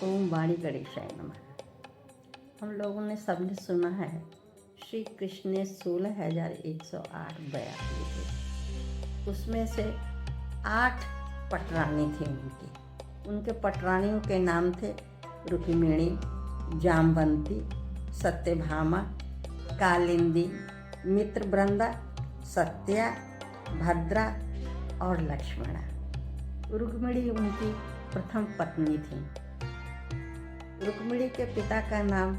ओम वाणी गणेशाय नमः। हम लोगों ने सबने सुना है श्री कृष्ण ने 16,108 बयान लिखे। उसमें से 8 पटरानी थी उनके पटरानियों के नाम थे रुक्मिणी, जामवंती, सत्यभामा, कालिंदी, मित्रवृंदा, सत्या, भद्रा और लक्ष्मणा। रुक्मिणी उनकी प्रथम पत्नी थी। रुक्मिणी के पिता का नाम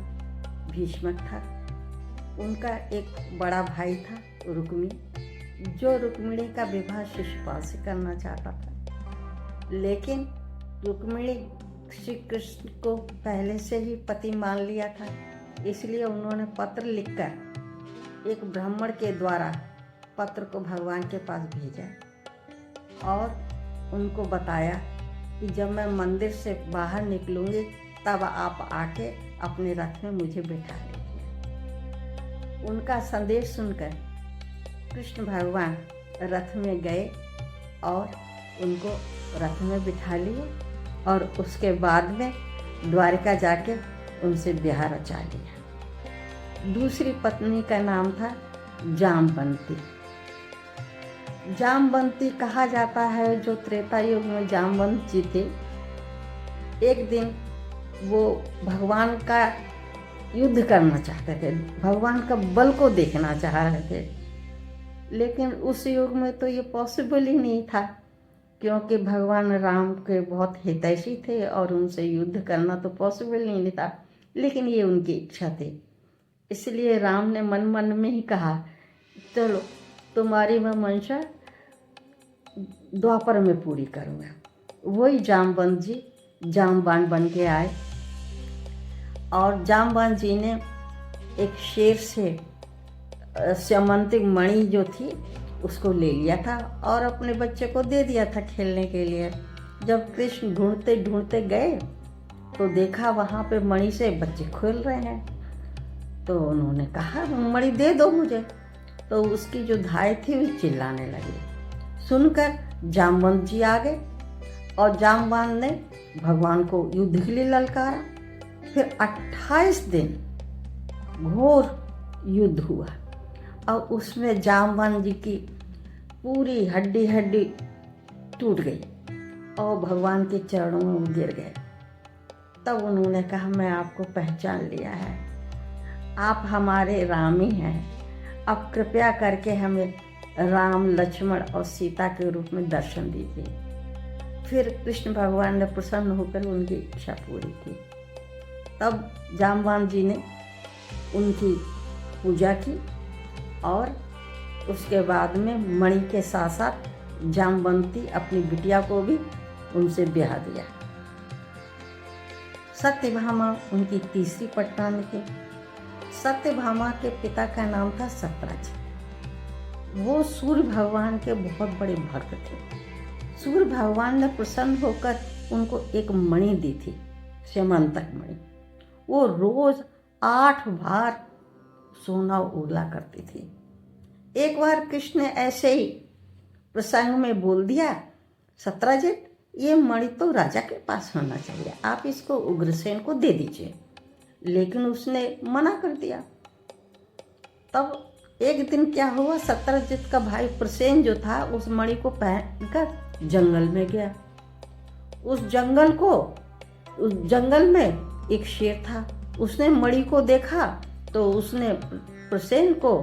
भीष्मक था। उनका एक बड़ा भाई था रुक्मी, जो रुक्मिणी का विवाह शिशुपाल से करना चाहता था, लेकिन रुक्मिणी श्री कृष्ण को पहले से ही पति मान लिया था। इसलिए उन्होंने पत्र लिखकर एक ब्राह्मण के द्वारा पत्र को भगवान के पास भेजा और उनको बताया कि जब मैं मंदिर से बाहर निकलूंगी तब आप आके अपने रथ में मुझे बिठा लीजिए। उनका संदेश सुनकर कृष्ण भगवान रथ में गए और उनको रथ में बिठा लिए और उसके बाद में द्वारिका जाके उनसे ब्याह रचा लिया। दूसरी पत्नी का नाम था जामवंती। जामवंती कहा जाता है जो त्रेता युग में जामवंत जी थे। एक दिन वो भगवान का युद्ध करना चाहते थे, भगवान का बल को देखना चाह रहे थे, लेकिन उस युग में तो ये पॉसिबल ही नहीं था, क्योंकि भगवान राम के बहुत हितैषी थे और उनसे युद्ध करना तो पॉसिबल ही नहीं था। लेकिन ये उनकी इच्छा थी, इसलिए राम ने मन मन में ही कहा, चलो तुम्हारी मैं मंशा द्वापर में पूरी करूँगा। वही जामवंत जी जामवान बन के आए और जामवान जी ने एक शेर से स्यमंतिक मणि जो थी उसको ले लिया था और अपने बच्चे को दे दिया था खेलने के लिए। जब कृष्ण ढूंढते ढूंढते गए तो देखा वहाँ पे मणि से बच्चे खेल रहे हैं, तो उन्होंने कहा मणि दे दो मुझे। तो उसकी जो धाय थी वो चिल्लाने लगी। सुनकर जामवंत जी आ गए और जामवान ने भगवान को युद्ध के लिए ललकारा। फिर 28 दिन घोर युद्ध हुआ और उसमें जामवान जी की पूरी हड्डी हड्डी टूट गई और भगवान के चरणों में गिर गए। तब उन्होंने कहा, मैं आपको पहचान लिया है, आप हमारे राम ही हैं, अब कृपया करके हमें राम, लक्ष्मण और सीता के रूप में दर्शन दीजिए। फिर कृष्ण भगवान ने प्रसन्न होकर उनकी इच्छा पूरी की। तब जामवान जी ने उनकी पूजा की और उसके बाद में मणि के साथ साथ जामवंती अपनी बिटिया को भी उनसे ब्याह दिया। सत्यभामा उनकी तीसरी पटरानी थी। सत्यभामा के पिता का नाम था सत्यराज। वो सूर्य भगवान के बहुत बड़े भक्त थे। सूर्य भगवान ने प्रसन्न होकर उनको एक मणि दी थी, स्यमंतक मणि। वो रोज 8 बार सोना उगला करती थी। एक बार कृष्ण ने ऐसे ही प्रसंग में बोल दिया, सत्यराजित ये मणि तो राजा के पास होना चाहिए, आप इसको उग्रसेन को दे दीजिए। लेकिन उसने मना कर दिया। तब एक दिन क्या हुआ, सत्यराजित का भाई प्रसेन जो था उस मणि को पहनकर जंगल में गया। उस जंगल में एक शेर था। उसने मणि को देखा तो उसने प्रसेन को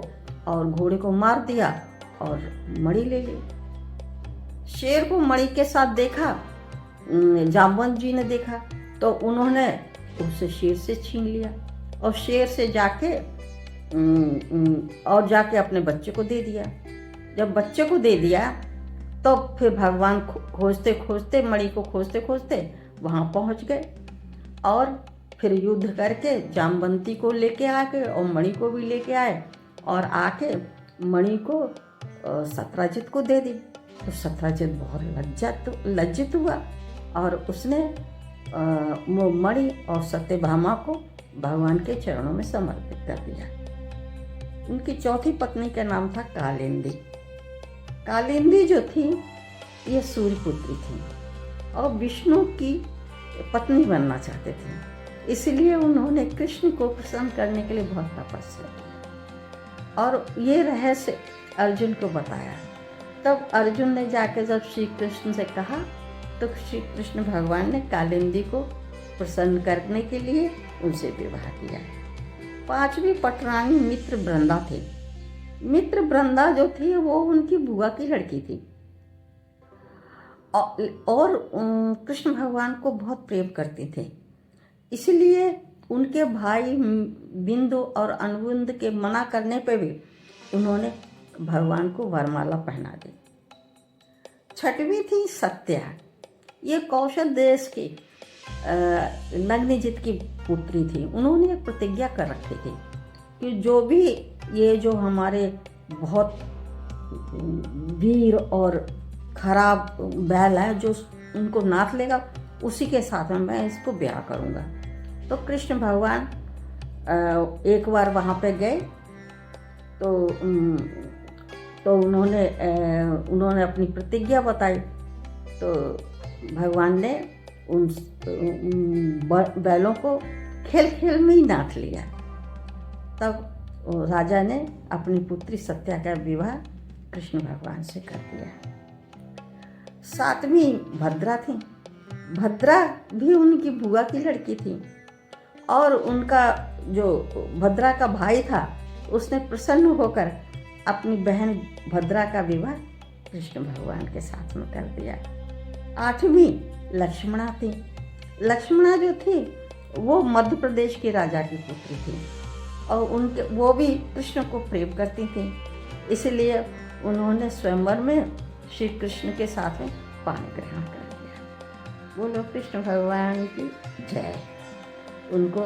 और घोड़े को मार दिया और मणि ले ली। शेर को मणि के साथ देखा, जामवंत जी ने देखा तो उन्होंने उसे शेर से छीन लिया और शेर से जाके अपने बच्चे को दे दिया। जब बच्चे को दे दिया तो फिर भगवान खोजते खोजते मणि को खोजते खोजते वहाँ पहुँच गए और फिर युद्ध करके जामवंती को लेके आ गए और मणि को भी लेके आए और आके मणि को सत्यराजित को दे दी। तो सत्यराजित बहुत लज्जित हुआ और उसने मणि और सत्यभामा को भगवान के चरणों में समर्पित कर दिया। उनकी चौथी पत्नी का नाम था कालिंदी। कालिंदी जो थी ये सूर्यपुत्री थी और विष्णु की पत्नी बनना चाहते थे, इसलिए उन्होंने कृष्ण को प्रसन्न करने के लिए बहुत तपस्या की और ये रहस्य अर्जुन को बताया। तब अर्जुन ने जाकर जब श्री कृष्ण से कहा तो श्री कृष्ण भगवान ने कालिंदी को प्रसन्न करने के लिए उनसे विवाह किया। पांचवी पटरानी मित्र वृंदा थी। मित्र वृंदा जो थी वो उनकी बुआ की लड़की थी और कृष्ण भगवान को बहुत प्रेम करती थी, इसलिए उनके भाई बिंदु और अनुबिंद के मना करने पर भी उन्होंने भगवान को वरमाला पहना दी। छठवीं थी सत्या। ये कौशल देश की नग्नजित की पुत्री थी। उन्होंने एक प्रतिज्ञा कर रखी थी कि जो भी ये जो हमारे बहुत वीर और खराब बैल है जो उनको नाथ लेगा उसी के साथ में मैं इसको ब्याह करूँगा। तो कृष्ण भगवान एक बार वहाँ पे गए तो उन्होंने अपनी प्रतिज्ञा बताई। तो भगवान ने उन बैलों को खेल खेल में ही नाथ लिया। तब राजा ने अपनी पुत्री सत्या का विवाह कृष्ण भगवान से कर दिया। सातवीं भद्रा थी। भद्रा भी उनकी बुआ की लड़की थी और उनका जो भद्रा का भाई था उसने प्रसन्न होकर अपनी बहन भद्रा का विवाह कृष्ण भगवान के साथ में कर दिया। आठवीं लक्ष्मणा थी। लक्ष्मणा जो थी वो मध्य प्रदेश के राजा की पुत्री थी और वो भी कृष्ण को प्रेम करती थी, इसलिए उन्होंने स्वयंवर में श्री कृष्ण के साथ में पानी ग्रहण कर लिया। बोलो कृष्ण भगवान की जय। उनको